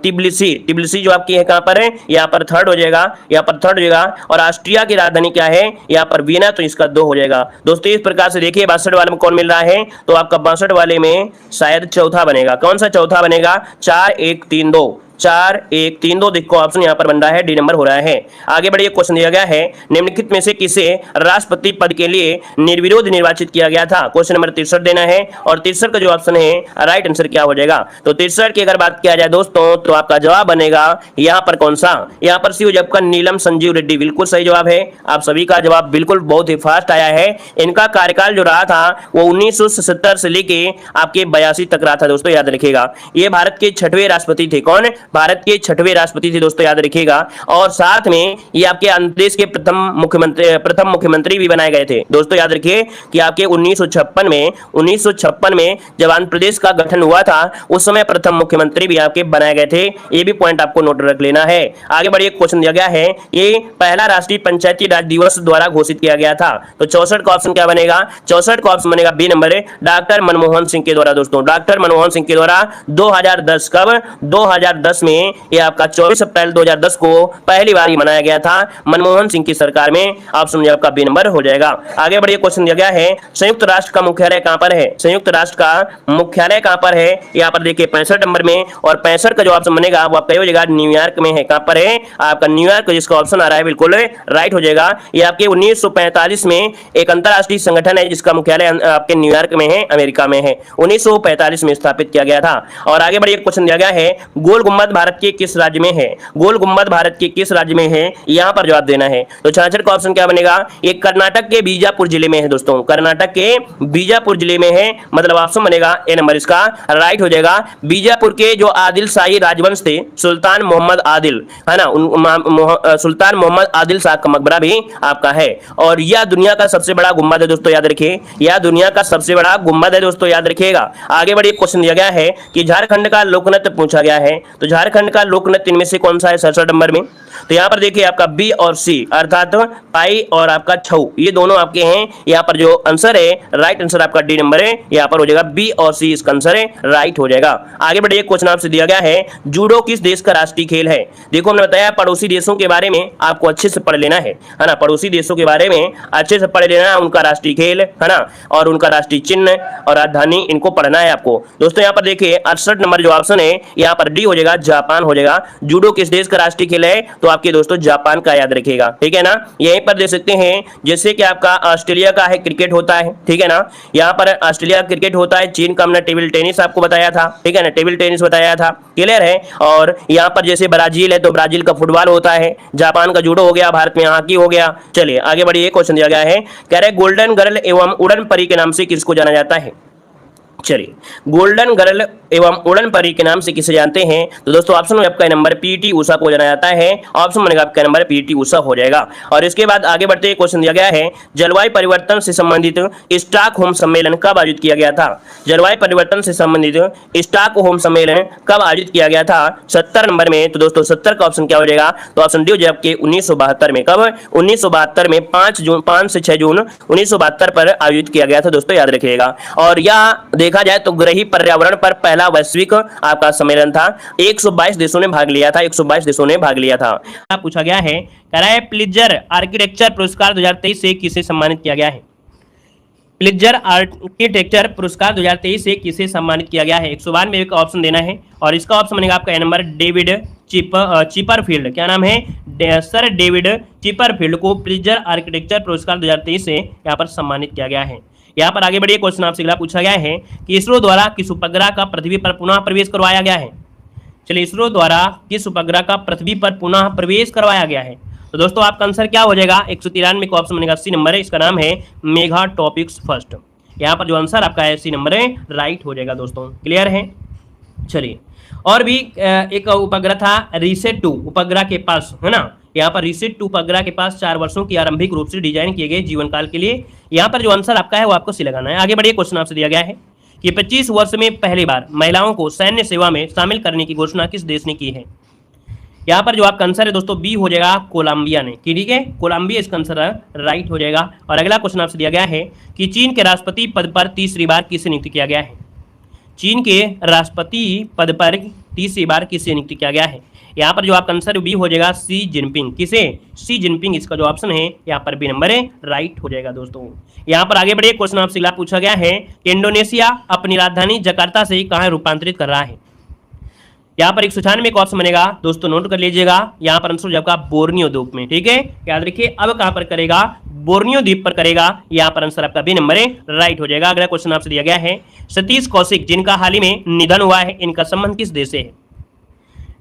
तिब्लिसी, तिब्लिसी जो आपकी है कहाँ पर है, यहाँ पर 3rd हो जाएगा, यहाँ पर 3rd हो जाएगा। और ऑस्ट्रिया की राजधानी क्या है, यहाँ पर वीना, तो इसका 2 हो जाएगा दोस्तों। इस प्रकार से देखिए 62 वाले में कौन मिल रहा है, तो आपका 62 वाले में शायद चौथा बनेगा। कौन सा चौथा बनेगा, 4 1 3 2, 4 1 3 2, देखो ऑप्शन यहाँ पर बन रहा है, डी नंबर हो रहा है। आगे बढ़िए, क्वेश्चन दिया गया है, निम्नलिखित में से किसे राष्ट्रपति पद के लिए निर्विरोध निर्वाचित किया गया था। क्वेश्चन नंबर 63 देना है, और 63 का जो ऑप्शन है राइट आंसर क्या हो जाएगा। तो 63 की अगर बात किया जाए दोस्तों, तो आपका जवाब बनेगा यहाँ पर कौन सा, यहाँ पर सी हो जाएगा नीलम संजीव रेड्डी। बिल्कुल सही जवाब है, आप सभी का जवाब बिल्कुल बहुत ही फास्ट आया है। इनका कार्यकाल जो रहा था वो 1977 से लेके आपके 82 तक रहा था दोस्तों, याद रखिएगा। ये भारत के 6वें राष्ट्रपति थे। कौन, भारत के 6वें राष्ट्रपति थे दोस्तों, याद रखिएगा। और साथ में ये आपके आंध्र प्रदेश के प्रथम मुख्यमंत्री भी बनाए गए थे दोस्तों। याद रखिए कि आपके 1956 में जब आंध्र प्रदेश का गठन हुआ था उस समय प्रथम मुख्यमंत्री भी आपके बनाए गए थे। ये भी पॉइंट आपको नोट रख लेना है। आगे बढ़िए, क्वेश्चन दिया गया है, ये पहला राष्ट्रीय पंचायती राज दिवस द्वारा घोषित किया गया था। तो 64 का ऑप्शन क्या बनेगा, 64 का ऑप्शन बनेगा B number, doctor Manmohan Singh के द्वारा दोस्तों। डॉक्टर मनमोहन सिंह के द्वारा 2010, कब, 2010 में, ये आपका 24 अप्रैल 2010 को पहली बार मनाया गया था मनमोहन सिंह की सरकार में। ऑप्शन आपका बी नंबर हो जाएगा। आगे बढ़िए, क्वेश्चन दिया गया है, संयुक्त राष्ट्र का मुख्यालय कहां पर है। संयुक्त राष्ट्र का मुख्यालय कहां पर है, यहाँ पर देखिए 65 नंबर में। और 65 का जो ऑप्शन बनेगा वो आपका हो जाएगा न्यूयॉर्क में है। कहां पर है, आपका न्यूयॉर्क, जिसका ऑप्शन आ रहा है बिल्कुल राइट हो जाएगा। ये आपके 1945 में एक अंतरराष्ट्रीय संगठन है जिसका मुख्यालय आपके न्यूयॉर्क में है, अमेरिका में है। 1945 में स्थापित किया गया था। और आगे बढ़िए, क्वेश्चन दिया गया है, गोल गुंबद भारत के किस राज्य में है। गोल गुंबद भारत के किस राज्य में है, यहाँ पर जवाब देना है। तो 66 का ऑप्शन क्या बनेगा, ये कर्नाटक के बीजापुर जिले में है दोस्तों। कर्नाटक के बीजापुर जिले में है, मतलब ऑप्शन बनेगा ए नंबर इसका राइट हो जाएगा। बीजापुर के जो आदिल शाही राजवंश थे, सुल्तान मोहम्मद आदिल है ना, सुल्तान मोहम्मद आदिल शाह का मकबरा भी आपका है। और यह दुनिया का सबसे बड़ा गुंबद है दोस्तों, याद रखिए, यह दुनिया का सबसे बड़ा गुंबद है दोस्तों, याद रखिएगा। आगे बढ़िए, क्वेश्चन दिया गया है कि झारखंड का लोकनृत्य पूछा गया है। तो झारखंड का लोकनृत्य इनमें से कौन सा है 67 नंबर में। तो यहाँ पर देखिए आपका बी और सी, अर्थात पाई और आपका छऊ, ये दोनों आपके हैं। यहाँ पर जो आंसर है राइट आंसर आपका डी नंबर है, यहाँ पर हो जाएगा बी और सी, इसका आंसर है राइट हो जाएगा। आगे बढ़िए, क्वेश्चन आपसे दिया गया है, जूडो किस देश का राष्ट्रीय खेल है। देखो हमने बताया पड़ोसी देशों के बारे में आपको अच्छे से पढ़ लेना है ना, पड़ोसी देशों के बारे में अच्छे से पढ़ लेना, उनका राष्ट्रीय खेल है ना, और उनका राष्ट्रीय चिन्ह और राजधानी, इनको पढ़ना है आपको दोस्तों। यहाँ पर देखिए 68 नंबर जो ऑप्शन है यहाँ पर डी हो जाएगा, जापान हो जाएगा। जूडो किस देश का राष्ट्रीय खेल है, तो आपके दोस्तों जापान का, याद रखिएगा, ठीक है ना। यहीं पर दे सकते हैं जैसे कि आपका ऑस्ट्रेलिया का है क्रिकेट होता है, ठीक है ना, यहाँ पर ऑस्ट्रेलिया क्रिकेट होता है। चीन का हमने टेबल टेनिस आपको बताया था, ठीक है ना, टेबल टेनिस बताया था, क्लियर है। और यहाँ पर जैसे ब्राजील है तो ब्राजील का फुटबॉल होता है, जापान का जूडो हो गया, भारत में हॉकी हो गया। चलिए आगे बढ़िए, क्वेश्चन दिया गया है, कह रहे गोल्डन गर्ल एवं उड़न परी के नाम से किसको जाना जाता है। चलिए, गोल्डन गर्ल एवं उड़न परी के नाम से किसे जानते हैं, तो दोस्तों ऑप्शन में आपका नंबर पीटी उषा को जाना जाता है। ऑप्शन बनेगा आपका नंबर पीटी उषा हो जाएगा। और इसके बाद आगे बढ़ते हुए क्वेश्चन दिया गया है, जलवायु परिवर्तन से संबंधित स्टॉकहोम सम्मेलन कब आयोजित किया गया था। जलवायु परिवर्तन से संबंधित स्टॉकहोम सम्मेलन कब आयोजित किया गया था, 70 नंबर में। तो दोस्तों 70 का ऑप्शन क्या हो जाएगा, तो ऑप्शन डी हो जाएगा आपके 1972 में। कब, 1972 में 5 से 6 जून 1972 पर आयोजित किया गया था दोस्तों, याद रखिएगा। और यह देखा जाए तो ग्रही पर्यावरण पर पहला वैश्विक आपका सम्मेलन था। 122 देशों ने भाग लिया था, 122 देशों ने भाग लिया था। पूछा गया है, कराए प्लित्जर आर्किटेक्चर पुरस्कार 2023 से किसे सम्मानित किया गया है? प्लित्जर आर्किटेक्चर पुरस्कार 2023 से किसे सम्मानित किया गया है? 192 का ऑप्शन देना है और इसका ऑप्शन बनेगा आपका ए नंबर डेविड चिपरफील्ड। क्या नाम है? सर डेविड चिपरफील्ड को प्लित्जर आर्किटेक्चर पुरस्कार 2023 से यहाँ पर सम्मानित किया गया है। यहाँ पर आगे बढ़िए, क्वेश्चन आपसे अगला पूछा गया है कि इसरो द्वारा किस उपग्रह का पृथ्वी पर पुनः प्रवेश करवाया गया है? चलिए, इसरो द्वारा किस उपग्रह का पृथ्वी पर पुनः प्रवेश करवाया गया है? तो दोस्तों आपका आंसर क्या हो जाएगा? 193 का ऑप्शन बनेगा सी नंबर है, इसका नाम है मेगा टॉपिक्स फर्स्ट। यहाँ पर जो आंसर आपका है सी नंबर है, राइट हो जाएगा दोस्तों। क्लियर है? चलिए, और भी एक उपग्रह था रीसेट 2 उपग्रह के पास, है ना। यहाँ पर रीसेट 2 उपग्रह के पास 4 वर्षों की आरंभिक रूप से डिजाइन किए गए जीवन काल के लिए यहाँ पर जो आंसर आपका है वो आपको सी लगाना है। आगे बढ़िए, क्वेश्चन आपसे दिया गया है कि 25 वर्ष में पहली बार महिलाओं को सैन्य सेवा में शामिल करने की घोषणा किस देश ने की है? यहाँ पर जो आपका आंसर है दोस्तों बी हो जाएगा, कोलंबिया ने की। ठीक है, कोलंबिया इसका आंसर राइट हो जाएगा। और अगला क्वेश्चन आपसे दिया गया है कि चीन के राष्ट्रपति पद पर तीसरी बार किसे नियुक्त किया गया है? चीन के राष्ट्रपति पद पर तीसरी बार किसे नियुक्त किया गया है? यहाँ पर जो आपका आंसर बी हो जाएगा, सी जिनपिंग। किसे? सी जिनपिंग इसका जो ऑप्शन है यहाँ पर बी नंबर है, राइट हो जाएगा दोस्तों। यहाँ पर आगे बढ़िए, क्वेश्चन आपसे पूछा गया है कि इंडोनेशिया अपनी राजधानी जकार्ता से कहाँ रूपांतरित कर रहा है? यहाँ पर 196 का ऑप्शन बनेगा दोस्तों, नोट कर लीजिएगा। यहाँ पर आंसर आपका बोर्नियो द्वीप में। ठीक है, याद रखिए। अब कहाँ पर करेगा? बोर्नियो द्वीप पर करेगा। यहाँ पर आंसर आपका बी नंबर है, राइट हो जाएगा। अगला क्वेश्चन आपसे दिया गया है, सतीश कौशिक जिनका हाल ही में निधन हुआ है, इनका संबंध किस देश से है?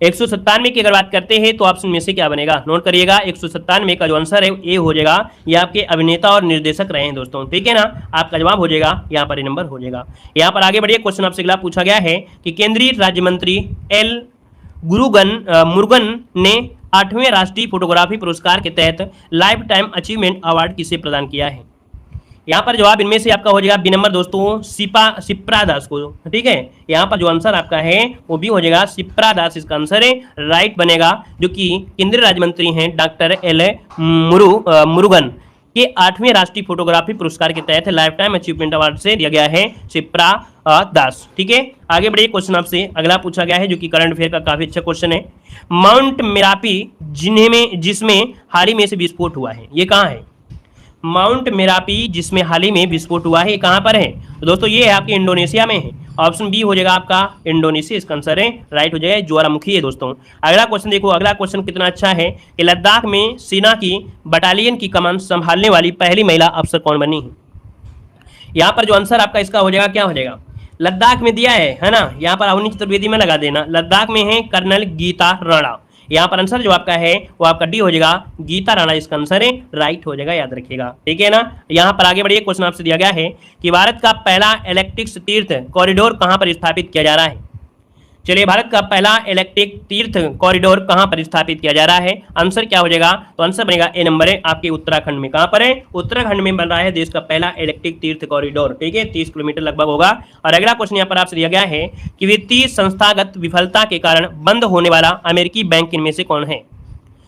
197 की अगर बात करते हैं तो ऑप्शन में से क्या बनेगा? नोट करिएगा, 197 का जो आंसर है ए हो जाएगा। ये आपके अभिनेता और निर्देशक रहे हैं दोस्तों। ठीक है ना, आपका जवाब हो जाएगा यहाँ पर ए नंबर हो जाएगा। यहाँ पर आगे बढ़िए, क्वेश्चन आपसे अगला पूछा गया है कि केंद्रीय राज्य मंत्री एल मुरुगन ने 8वें राष्ट्रीय फोटोग्राफी पुरस्कार के तहत लाइफ टाइम अचीवमेंट अवार्ड किसे प्रदान किया है? यहाँ पर जवाब इनमें से आपका हो जाएगा बी नंबर दोस्तों, शिप्रा दास को। ठीक है, यहाँ पर जो आंसर आपका है वो भी हो जाएगा शिप्रा दास, इसका आंसर है, राइट बनेगा। जो कि केंद्रीय राज्य मंत्री हैं डॉक्टर एल मुरुगन के 8वें राष्ट्रीय फोटोग्राफी पुरस्कार के तहत लाइफ टाइम अचीवमेंट अवार्ड से दिया गया है शिप्रा दास। ठीक है, आगे बढ़िए, क्वेश्चन आपसे अगला पूछा गया है जो कि करंट अफेयर का काफी अच्छा क्वेश्चन है। माउंट मेरापी जिसमें हाल ही में से विस्फोट हुआ है, ये कहाँ है? माउंट मेरापी जिसमें हाल ही में विस्फोट हुआ है, कहां पर है? तो दोस्तों ये है आपके इंडोनेशिया में है। ऑप्शन बी हो जाएगा आपका इंडोनेशिया, इसका आंसर है, राइट हो जाएगा। ज्वालामुखी है दोस्तों। अगला क्वेश्चन देखो, अगला क्वेश्चन कितना अच्छा है कि लद्दाख में सेना की बटालियन की कमान संभालने वाली पहली महिला अफसर कौन बनी है? यहाँ पर जो आंसर आपका इसका हो जाएगा, क्या हो जाएगा? लद्दाख में दिया है ना। यहाँ पर अवनी चतुर्वेदी में लगा देना। लद्दाख में है कर्नल गीता राणा। यहाँ पर आंसर जो आपका है वो आपका डी हो जाएगा, गीता राणा इसका आंसर है, राइट हो जाएगा, याद रखिएगा। ठीक है ना। यहाँ पर आगे बढ़िए, क्वेश्चन आपसे दिया गया है कि भारत का पहला इलेक्ट्रिक तीर्थ कॉरिडोर कहाँ पर स्थापित किया जा रहा है? चलिए, भारत का पहला इलेक्ट्रिक तीर्थ कॉरिडोर कहां पर स्थापित किया जा रहा है? आंसर क्या हो जाएगा? तो आंसर बनेगा ए नंबर है, आपके उत्तराखंड में। कहां पर है? उत्तराखंड में बन रहा है देश का पहला इलेक्ट्रिक तीर्थ कॉरिडोर। ठीक है, 30 किलोमीटर लगभग होगा। और अगला क्वेश्चन यहाँ पर आपसे दिया गया है कि वित्तीय संस्थागत विफलता के कारण बंद होने वाला अमेरिकी बैंक इनमें से कौन है?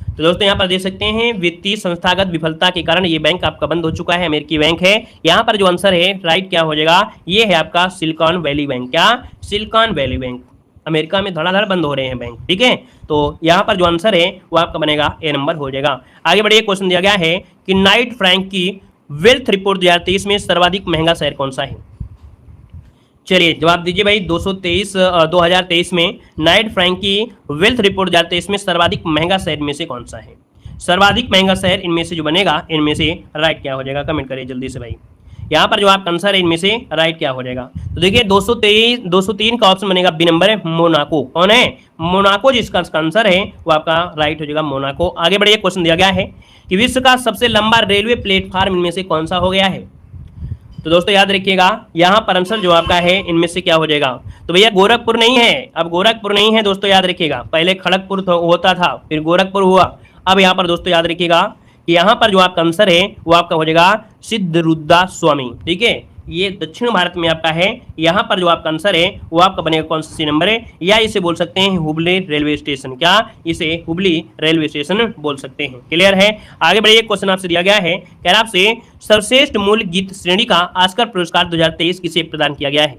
तो दोस्तों यहाँ पर देख सकते हैं, वित्तीय संस्थागत विफलता के कारण ये बैंक आपका बंद हो चुका है, अमेरिकी बैंक है। यहाँ पर जो आंसर है राइट क्या हो जाएगा? ये है आपका सिलिकॉन वैली बैंक। क्या? Silicon valley bank. अमेरिका में धड़ाधड़ बंद हो रहे हैं बैंक। ठीक है, तो यहाँ पर जो आंसर है वो आपका बनेगा ए नंबर हो जाएगा। आगे बढ़िए, क्वेश्चन दिया गया है कि नाइट फ्रैंक की वेल्थ रिपोर्ट 2023 में सर्वाधिक महंगा शहर कौन सा है? चलिए जवाब दीजिए भाई। 2023 में नाइट फ्रैंक की वेल्थ रिपोर्ट 2023 में सर्वाधिक महंगा शहर में से कौन सा है? सर्वाधिक महंगा शहर इनमें से जो बनेगा, इनमें से राइट क्या हो जाएगा? कमेंट करिए जल्दी से भाई। यहाँ पर जो आपका आंसर है इनमें से राइट क्या हो जाएगा? तो देखिए 203 का ऑप्शन बनेगा बी नंबर है, मोनाको। कौन है? मोनाको, जिसका आंसर है वो आपका राइट हो जाएगा, मोनाको। आगे बढ़िए, क्वेश्चन दिया गया है कि विश्व का सबसे लंबा रेलवे प्लेटफॉर्म इनमें से कौन सा हो गया है? तो दोस्तों याद रखिएगा, यहाँ पर आंसर जो आपका है इनमें से क्या हो जाएगा? तो भैया गोरखपुर नहीं है, अब गोरखपुर नहीं है दोस्तों, याद रखिएगा। पहले खड़गपुर होता था, फिर गोरखपुर हुआ। अब यहाँ पर दोस्तों याद रखिएगा कि यहाँ पर जो आपका आंसर है वो आपका हो जाएगा सिद्धरुद्रा स्वामी। ठीक है, ये दक्षिण भारत में आपका है। यहाँ पर जो आपका आंसर है वो आपका बनेगा कौन सी नंबर है? या इसे बोल सकते हैं हुबली रेलवे स्टेशन। क्या? इसे हुबली रेलवे स्टेशन बोल सकते हैं। क्लियर है? आगे बढ़िए, क्वेश्चन आपसे दिया गया है, कह आपसे सर्वश्रेष्ठ मूल गीत श्रेणी का ऑस्कर पुरस्कार 2023 किसे प्रदान किया गया है?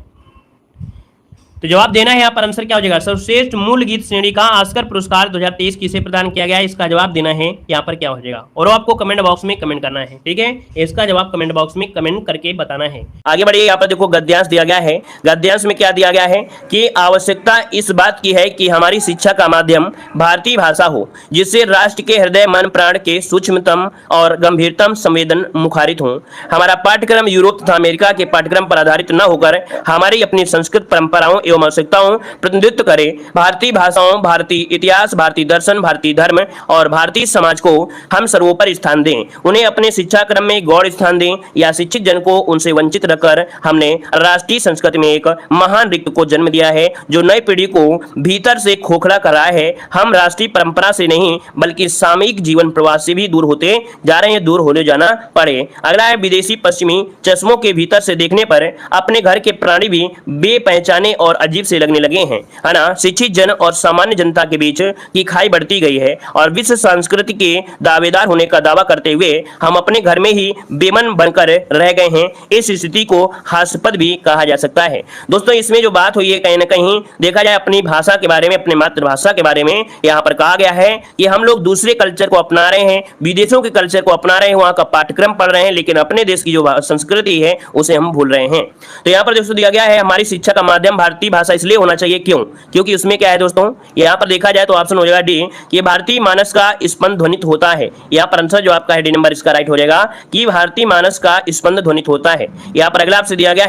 तो जवाब देना है यहाँ पर, आंसर क्या हो जाएगा, सर्वश्रेष्ठ मूल गीत श्रेणी का ऑस्कर पुरस्कार 2023 किसे प्रदान किया गया है, इसका जवाब देना है यहाँ पर क्या हो जाएगा, और आपको कमेंट बॉक्स में कमेंट करना है, ठीक है, इसका जवाब कमेंट बॉक्स में कमेंट करके बताना है। आगे बढ़िए, यहाँ पर देखो गद्यांश दिया गया है। गद्यांश में क्या दिया गया है कि आवश्यकता इस बात की है कि हमारी शिक्षा का माध्यम भारतीय भाषा हो, जिससे राष्ट्र के हृदय मन प्राण के सूक्ष्मतम और गंभीरतम संवेदन मुखारित हो। हमारा पाठ्यक्रम यूरोप तथा अमेरिका के पाठ्यक्रम पर आधारित न होकर हमारी अपनी संस्कृत परंपराओं एवं आवश्यकताओं प्रतिनिधित्व करे। भारतीय भाषाओं, भारतीय इतिहास, भारतीय दर्शन, भारतीय धर्म और भारतीय समाज को हम सर्वोपरि स्थान दें। उन्हें अपने शिक्षा क्रम में गौड़ स्थान दें, या शिक्षित जन को उनसे वंचित रखकर हमने राष्ट्रीय संस्कृति में एक महान रिक्त को जन्म दिया है, जो नई पीढ़ी को भीतर से खोखला कर रहा है। हम राष्ट्रीय परंपरा से नहीं बल्कि सामयिक जीवन प्रवाह से भी दूर होते जा रहे हैं, दूर होने जाना पड़े। अगला है, विदेशी पश्चिमी चश्मों के भीतर से देखने पर अपने घर के प्राणी भी बेपहचाने और अजीब से लगने लगे हैं, है ना। शिक्षित जन और सामान्य जनता के बीच की खाई बढ़ती गई है और विश्व संस्कृति के दावेदार होने का दावा करते हुए हम अपने घर में ही बेमन बनकर रह गए हैं। इस स्थिति को हास्यास्पद भी कहा जा सकता है। दोस्तों, इसमें जो बात हुई है, कहीं ना कहीं देखा जाए अपनी भाषा के बारे में, अपनी मातृभाषा के बारे में यहाँ पर कहा गया है कि हम लोग दूसरे कल्चर को अपना रहे हैं, विदेशों के कल्चर को अपना रहे हैं, वहां का पाठ्यक्रम पढ़ रहे हैं, लेकिन अपने देश की जो संस्कृति है उसे हम भूल रहे हैं। तो यहाँ पर दोस्तों दिया गया है, हमारी शिक्षा का माध्यम भारतीय भाषा इसलिए होना चाहिए, क्यों, क्योंकि उसमें क्या है दोस्तों, यहाँ पर देखा जाए तो ऑप्शन हो जाएगा डी, कि भारतीय मानस का स्पंद ध्वनित होता है। यहाँ पर आंसर जो आपका है डी नंबर इसका राइट हो जाएगा कि भारतीय मानस का स्पंद ध्वनित होता है। यहाँ पर अगला आपसे दिया गया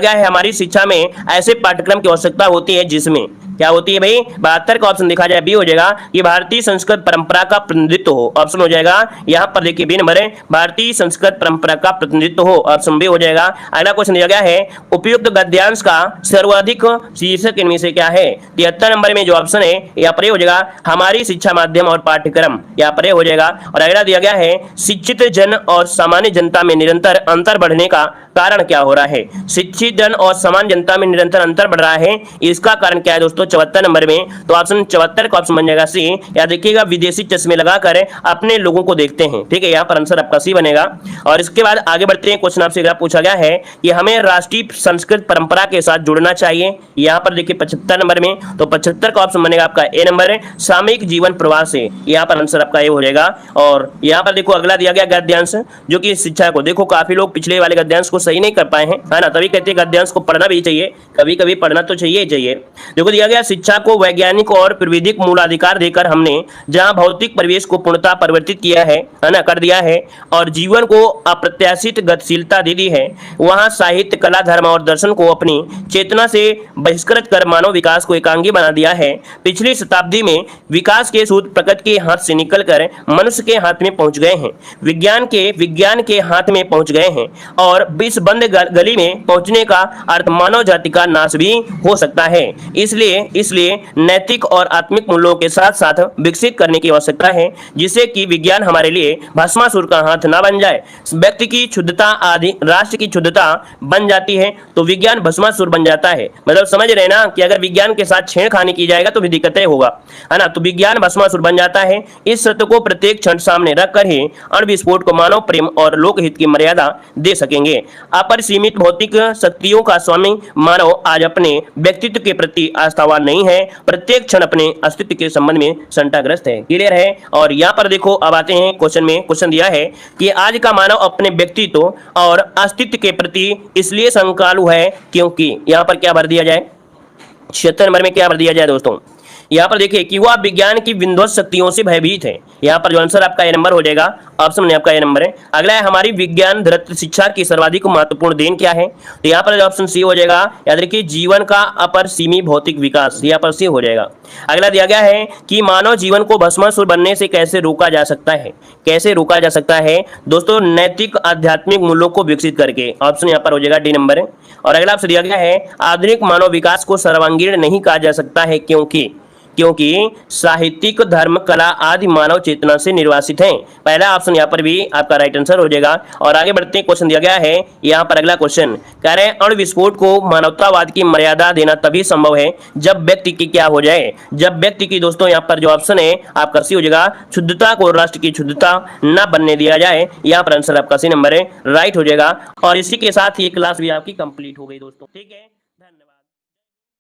है, हमारी शिक्षा में ऐसे पाठ्यक्रम की आवश्यकता होती है जिसमें क्या होती है भाई, 72 का ऑप्शन देखा जाए बी हो जाएगा कि भारतीय संस्कृत परंपरा का प्रतिनिधित्व हो। ऑप्शन हो जाएगा यहाँ पर देखिए बी नंबर है, भारतीय संस्कृत परंपरा का प्रतिनिधित्व हो, ऑप्शन बी हो जाएगा। अगला क्वेश्चन दिया गया है, उपयुक्त गद्यांश का सर्वाधिक शीर्षक इनमें से क्या है। 73 नंबर में जो ऑप्शन है यहाँ पर हो जाएगा हमारी शिक्षा माध्यम और पाठ्यक्रम, यहाँ पर हो जाएगा। और अगला दिया गया है, शिक्षित जन और सामान्य जनता में निरंतर अंतर बढ़ने का कारण क्या हो रहा है। शिक्षित जन और सामान्य जनता में निरंतर अंतर बढ़ रहा है, इसका कारण क्या है दोस्तों, 74 नंबर में, तो ऑप्शन 74 का ऑप्शन बन जाएगा सी। या देखिएगा, विदेशी चश्मे लगाकर अपने लोगों को देखते हैं, ठीक है, यहाँ पर आंसर आपका सी बनेगा। और इसके बाद आगे बढ़ते हैं, क्वेश्चन आपसे पूछा गया है कि हमें राष्ट्रीय संस्कृत परंपरा के साथ जुड़ना चाहिए। यहाँ पर देखिए 75 नंबर में, तो 75 का ऑप्शन बनेगा आपका ए नंबर है, सामयिक जीवन प्रवाह से, यहाँ पर आंसर आपका ए हो जाएगा। और यहाँ पर देखो अगला दिया गया गद्यांश, जो कि शिक्षा को, देखो काफी लोग पिछले वाले गद्यांश को सही नहीं कर पाए हैं, है ना, तभी कहते हैं गद्यांश को पढ़ना भी चाहिए, कभी कभी पढ़ना तो चाहिए ही चाहिए। देखो दिया गया, शिक्षा को वैज्ञानिक और प्रविधिक मूलाधिकार देकर हमने जहां भौतिक परिवेश को पूर्णतः परिवर्तित किया है ना, कर दिया है, और जीवन को अप्रत्याशित गतिशीलता दे दी है, वहां साहित्य, कला, धर्म और दर्शन को अपनी चेतना से बहिष्कृत कर मानव विकास को एकांगी बना दिया है। पिछली शताब्दी में विकास के सूत्र प्रकृति के हाथ से निकलकर मनुष्य के हाथ में पहुंच गए हैं, विज्ञान के हाथ में पहुंच गए हैं, और विश्व बंद गली में पहुंचने का अर्थ मानव जाति का नाश भी हो सकता है। इसलिए नैतिक और आत्मिक मूल्यों के साथ साथ विकसित करने की आवश्यकता है, जिससे कि विज्ञान हमारे लिए भस्मासुर का हाथ ना बन जाए। व्यक्ति की शुद्धता आदि राष्ट्र की शुद्धता बन जाती है तो विज्ञान भस्मासुर बन जाता है। मतलब समझ रहे ना कि अगर विज्ञान के साथ छेड़खानी की जाएगा तो भी दिक्कतें होगा, है ना, तो विज्ञान भस्मासुर बन जाता है। इस सत्य को प्रत्येक क्षण सामने रखकर ही अणु विस्फोट को मानव प्रेम और लोकहित की मर्यादा दे सकेंगे। अपरिसीमित भौतिक शक्तियों का स्वामी मानव आज अपने व्यक्तित्व के प्रति आस्थावान नहीं है, प्रत्येक क्षण अपने अस्तित्व के संबंध में संकटग्रस्त है। क्लियर है। और यहाँ पर देखो अब आते हैं क्वेश्चन में, क्वेश्चन दिया है कि आज का मानव अपने व्यक्तित्व और अस्तित्व के प्रति इसलिए शंकालु है क्योंकि, यहाँ पर क्या भर दिया जाए, 76 नंबर में क्या भर दिया जाए दोस्तों, यहाँ पर देखिए कि वह विज्ञान की विध्वंसक शक्तियों से भयभीत है। यहाँ पर जो आंसर आपका ए नंबर हो जाएगा, ऑप्शन में आपका ए नंबर है। अगला है, हमारी विज्ञान धृत शिक्षा की सर्वाधिक महत्वपूर्ण देन क्या है, तो यहाँ पर ऑप्शन सी हो जाएगा। याद रखिए, जीवन का अपरिसीमी भौतिक विकास, यहाँ पर सी हो जाएगा। अगला दिया गया है कि मानव जीवन को भस्मासुर बनने से कैसे रोका जा सकता है। कैसे रोका जा सकता है दोस्तों, नैतिक आध्यात्मिक मूल्यों को विकसित करके, ऑप्शन यहाँ पर हो जाएगा डी नंबर है। और अगला आपसे दिया गया है, आधुनिक मानव विकास को सर्वांगीण नहीं कहा जा सकता है क्योंकि साहित्यिक, धर्म, कला आदि मानव चेतना से निर्वासित हैं। पहला ऑप्शन यहाँ पर भी आपका राइट आंसर हो जाएगा। और आगे बढ़ते हैं, क्वेश्चन दिया गया है यहाँ पर अगला क्वेश्चन कह रहे हैं, अणु विस्फोट को मानवतावाद की मर्यादा देना तभी संभव है जब व्यक्ति की क्या हो जाए, जब व्यक्ति की दोस्तों यहाँ पर जो ऑप्शन है आपका सी हो जाएगा, शुद्धता को राष्ट्र की शुद्धता न बनने दिया जाए। यहाँ पर आंसर आपका सी नंबर है, राइट हो जाएगा। और इसी के साथ ये क्लास भी आपकी कंप्लीट हो गई दोस्तों, ठीक है।